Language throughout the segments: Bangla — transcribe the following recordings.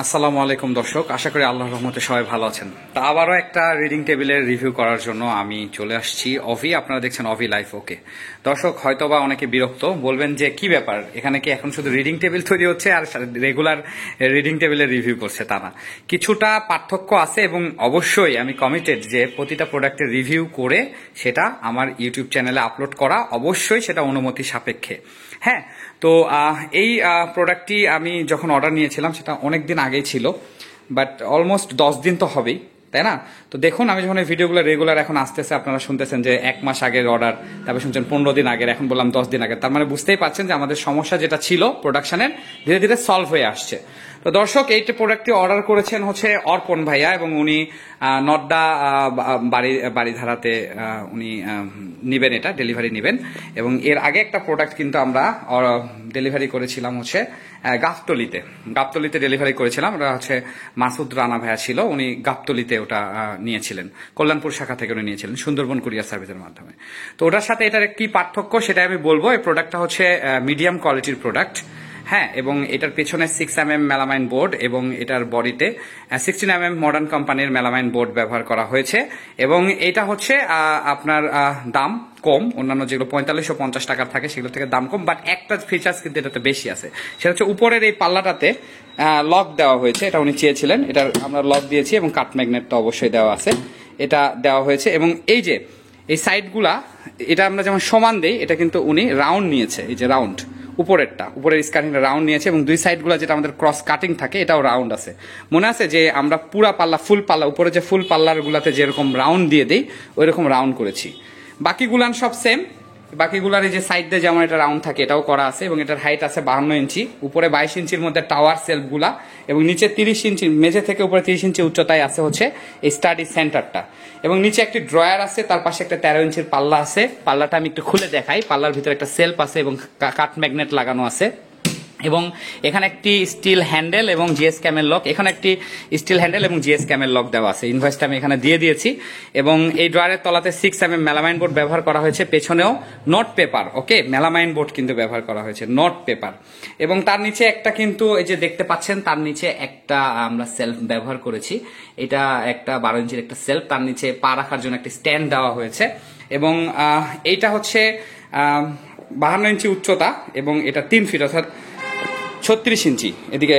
আসসালামু আলাইকুম দর্শক, আশা করি আল্লাহর রহমতে সবাই ভালো আছেন। তা আবারও একটা রিডিং টেবিলের রিভিউ করার জন্য আমি চলে আসছি অভি। আপনারা দেখছেন অভি লাইফ। ওকে দর্শক, হয়তোবা অনেকে বিরক্ত, বলবেন যে কি ব্যাপার, এখানে কি এখন শুধু রিডিং টেবিল তৈরি হচ্ছে আর রেগুলার রিডিং টেবিলের রিভিউ করছে? তা না, কিছুটা পার্থক্য আছে এবং অবশ্যই আমি কমিটেড যে প্রতিটা প্রোডাক্টের রিভিউ করে সেটা আমার ইউটিউব চ্যানেলে আপলোড করা, অবশ্যই সেটা অনুমতি সাপেক্ষে। হ্যাঁ, তো এই প্রোডাক্টটি আমি যখন অর্ডার নিয়েছিলাম সেটা অনেক দিন আগেই ছিল, বাট অলমোস্ট 10 দিন তো হবেই, তাই না? তো দেখুন, আমি যখন এই ভিডিওগুলো রেগুলার এখন আসতেছে, আপনারা শুনতেছেন যে 1 মাস আগের অর্ডার, তারপরে শুনছেন 15 দিন আগের, এখন বললাম 10 দিন আগের। তার মানে বুঝতেই পারছেন যে আমাদের সমস্যা যেটা ছিল প্রোডাকশনের, ধীরে ধীরে সলভ হয়ে আসছে। তো দর্শক, এই প্রোডাক্টটি অর্ডার করেছেন হচ্ছে অর্পণ ভাইয়া, এবং উনি নড্ডা বাড়িধারাতে উনি নিবেন, এটা ডেলিভারি নিবেন। এবং এর আগে একটা প্রোডাক্ট কিন্তু আমরা ডেলিভারি করেছিলাম হচ্ছে গাবতলিতে ডেলিভারি করেছিলাম। ওটা হচ্ছে মাসুদ রানা ভাইয়া ছিল, উনি গাবতলিতে ওটা নিয়েছিলেন, কল্যাণপুর শাখা থেকে উনি নিয়েছিলেন সুন্দরবন কুরিয়ার সার্ভিসের মাধ্যমে। তো ওটার সাথে এটার কি পার্থক্য সেটা আমি বলবো। এই প্রোডাক্টটা হচ্ছে মিডিয়াম কোয়ালিটির প্রোডাক্ট, হ্যাঁ, এবং এটার পেছনে 6mm মেলামাইন বোর্ড এবং এটার বডিতে 16mm মডার্ন কোম্পানির মেলামাইন বোর্ড ব্যবহার করা হয়েছে। এবং এটা হচ্ছে আপনার দাম কম, অন্যান্য যেগুলো 4550 টাকার থাকে সেগুলো থেকে দাম কম, বাট একটা ফিচার্স কিন্তু এটাতে বেশি আছে, সেটা হচ্ছে উপরের এই পাল্লাটাতে লক দেওয়া হয়েছে। এটা উনি চেয়েছিলেন, এটার আমরা লক দিয়েছি এবং কাট ম্যাগনেটটা অবশ্যই দেওয়া আছে, এটা দেওয়া হয়েছে। এবং এই যে এই সাইডগুলা, এটা আমরা যেমন সমান দেই, এটা কিন্তু উনি রাউন্ড নিয়েছে, এই যে রাউন্ড উপরের স্কার্টিংটা রাউন্ড নিয়েছে, এবং দুই সাইডগুলো যেটা আমাদের ক্রস কাটিং থাকে এটাও রাউন্ড আছে। মনে আছে যে আমরা পুরা পাল্লা, ফুল পাল্লা, উপরে যে ফুল পাল্লার গুলাতে যেরকম রাউন্ড দিয়ে দেই ওই রকম রাউন্ড করেছি। বাকিগুলান সব সেম, বাকিগুলার এই যে সাইড দিয়ে যেমন এটা রাউন্ড থাকে এটাও করা আছে। এবং এটার হাইট আছে 52 ইঞ্চি, উপরে 22 ইঞ্চির মধ্যে টাওয়ার সেলফগুলা, এবং নিচে 30 ইঞ্চি, মেঝে থেকে উপরে 30 ইঞ্চি উচ্চতায় আছে হচ্ছে এই স্টাডি সেন্টারটা। এবং নিচে একটি ড্রয়ার আছে, তার পাশে একটা 13 ইঞ্চির পাল্লা আছে। পাল্লাটা আমি একটু খুলে দেখাই। পাল্লার ভিতরে একটা সেলফ আছে এবং কাট ম্যাগনেট লাগানো আছে। এবং এখানে একটি স্টিল হ্যান্ডেল এবং জিএস ক্যামেল লক, এখানে একটি স্টিল হ্যান্ডেল এবং জিএস ক্যামেল লক দেওয়া আছে। ইনভয়েসটা আমি এখানে দিয়ে দিয়েছি। এবং এই ড্রয়ারের তলাতে 6mm মেলামাইন বোর্ড ব্যবহার করা হয়েছে, পেছনেও নোট পেপার, ওকে, মেলামাইন বোর্ড কিন্তু ব্যবহার করা হয়েছে, নোট পেপার। এবং তার নিচে একটা কিন্তু এই যে দেখতে পাচ্ছেন, তার নিচে একটা আমরা সেলফ ব্যবহার করেছি, এটা একটা 12 ইঞ্চির একটা সেলফ, তার নিচে পা রাখার জন্য একটা স্ট্যান্ড দেওয়া হয়েছে। এবং এইটা হচ্ছে 52 ইঞ্চি উচ্চতা, এবং এটা 3 ফিট অর্থাৎ 36 ইঞ্চি এদিকে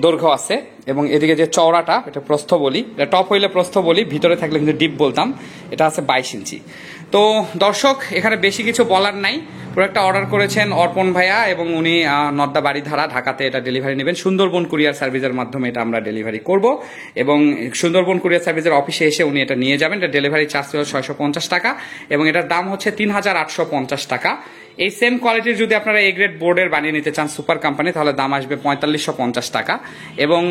দৈর্ঘ্য আছে। এবং এদিকে যে চওড়াটা, এটা প্রস্থ বলি, এটা টপ হইলে প্রস্থ বলি, ভিতরে থাকলে কিন্তু ডিপ বলতাম, এটা আছে 22 ইঞ্চি। তো দর্শক, এখানে বেশি কিছু বলার নাই। প্রোডাক্টটা অর্ডার করেছেন অর্পণ ভাইয়া, এবং উনি নড্ডা বাড়িধারা ঢাকাতে এটা ডেলিভারি নেবেন। সুন্দরবন কুরিয়ার সার্ভিসের মাধ্যমে এটা আমরা ডেলিভারি করব, এবং সুন্দরবন কুরিয়ার সার্ভিসের অফিসে এসে উনি এটা নিয়ে যাবেন। এটা ডেলিভারি চার্জ ছিল 650 টাকা, এবং এটার দাম হচ্ছে 3850 টাকা। এই সেম কোয়ালিটির যদি আপনারা এ গ্রেড বোর্ডের বানিয়ে নিতে চান সুপার কোম্পানি, তাহলে দাম আসবে 4550 টাকা। এবং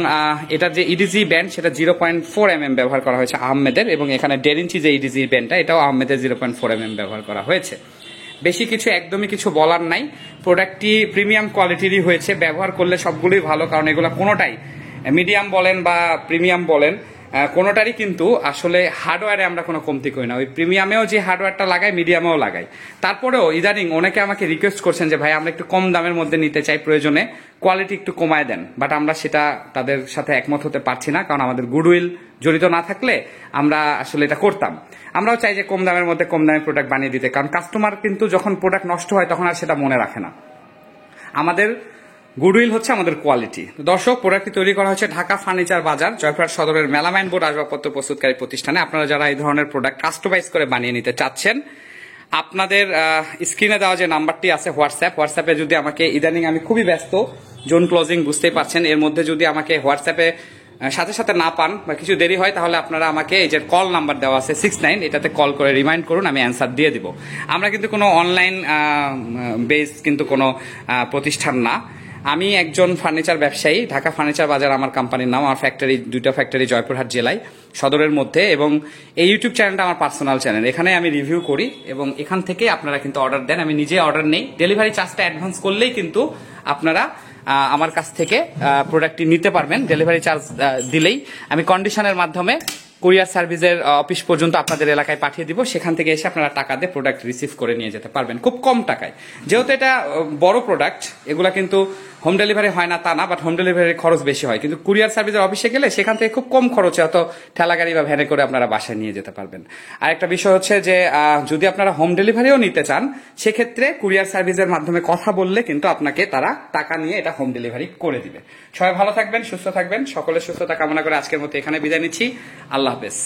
এটার যে ইডিজি ব্যান্ড, সেটা 0.4mm ব্যবহার করা হয়েছে আহমেদের, এবং এখানে 1.5 ইঞ্চি যে ইডিজি ব্যান্ডটা, এটাও আহমেদের 0.4mm ব্যবহার করা হয়েছে। বেশি কিছু, একদমই কিছু বলার নাই। প্রোডাক্টটি প্রিমিয়াম কোয়ালিটিরই হয়েছে, ব্যবহার করলে সবগুলোই ভালো, কারণ এগুলো কোনোটাই মিডিয়াম বলেন বা প্রিমিয়াম বলেন, কোনোটারই কিন্তু আসলে হার্ডওয়্যারে আমরা কোনো কমতি করি না। ওই প্রিমিয়ামেও যে হার্ডওয়্যারটা লাগাই, মিডিয়ামেও লাগাই। তারপরেও ইদানিং অনেকে আমাকে রিকোয়েস্ট করছেন যে ভাই, আমরা একটু কম দামের মধ্যে নিতে চাই, প্রয়োজনে কোয়ালিটি একটু কমায় দেন, বাট আমরা সেটা তাদের সাথে একমত হতে পারছি না, কারণ আমাদের গুডউইল জড়িত না থাকলে আমরা আসলে এটা করতাম। আমরাও চাই যে কম দামের মধ্যে কম দামের প্রোডাক্ট বানিয়ে দিতে, কারণ কাস্টমার কিন্তু যখন প্রোডাক্ট নষ্ট হয় তখন আর সেটা মনে রাখে না। আমাদের গুডউইল হচ্ছে আমাদের কোয়ালিটি। দর্শক, প্রোডাক্টটি তৈরি করা হচ্ছে ঢাকা ফার্নিচার বাজার, জয়পুরহাট সদরের মেলামাইন বোর্ড আসবাবপত্র প্রস্তুতকারী প্রতিষ্ঠানে। আপনারা যারা এই ধরনের প্রোডাক্ট কাস্টমাইজ করে বানিয়ে নিতে চাচ্ছেন, আপনাদের স্ক্রিনে দেওয়া যে নাম্বারটি আছে হোয়াটসঅ্যাপে যদি আমাকে, ইদানিং আমি খুবই ব্যস্ত, জোন ক্লোজিং বুঝতেই পারছেন, এর মধ্যে যদি আমাকে হোয়াটসঅ্যাপে সাথে সাথে না পান বা কিছু দেরি হয়, তাহলে আপনারা আমাকে এই যে কল নাম্বার দেওয়া আছে 69, এটাতে কল করে রিমাইন্ড করুন, আমি অ্যান্সার দিয়ে দিব। আমরা কিন্তু কোনো অনলাইন বেস কিন্তু কোনো প্রতিষ্ঠান না। আমি একজন ফার্নিচার ব্যবসায়ী, ঢাকা ফার্নিচার বাজার আমার কোম্পানির নাম। আমার ফ্যাক্টরি, 2টা ফ্যাক্টরি জয়পুরহাট জেলায় সদরের মধ্যে, এবং এই ইউটিউব চ্যানেলটা আমার পার্সোনাল চ্যানেল, এখানে আমি রিভিউ করি, এবং এখান থেকে আপনারা কিন্তু অর্ডার দেন। আমি নিজে অর্ডার নেই, ডেলিভারি চার্জটা অ্যাডভান্স করলেই কিন্তু আপনারা আমার কাছ থেকে প্রোডাক্টটি নিতে পারবেন। ডেলিভারি চার্জ দিলেই আমি কন্ডিশনের মাধ্যমে কুরিয়ার সার্ভিসের অফিস পর্যন্ত আপনাদের এলাকায় পাঠিয়ে দিব, সেখান থেকে এসে আপনারা টাকা দিয়ে প্রোডাক্ট রিসিভ করে নিয়ে যেতে পারবেন খুব কম টাকায়। যেহেতু এটা বড় প্রোডাক্ট, এগুলা কিন্তু হোম ডেলিভারি হয় না তা না, বাট হোম ডেলিভারির খরচ বেশি হয়, কিন্তু কুরিয়ার সার্ভিসের অফিসে গেলে সেখান থেকে খুব কম খরচে হয়তো ঠেলা গাড়ি বা ভ্যানে করে আপনারা বাসায় নিয়ে যেতে পারবেন। আর একটা বিষয় হচ্ছে যে যদি আপনারা হোম ডেলিভারিও নিতে চান, সেক্ষেত্রে কুরিয়ার সার্ভিসের মাধ্যমে কথা বললে কিন্তু আপনাকে তারা টাকা নিয়ে এটা হোম ডেলিভারি করে দিবে। সবাই ভালো থাকবেন, সুস্থ থাকবেন, সকলের সুস্থতা কামনা করে আজকের মতো এখানে বিদায় নিচ্ছি। আল্লাহ হাফেজ।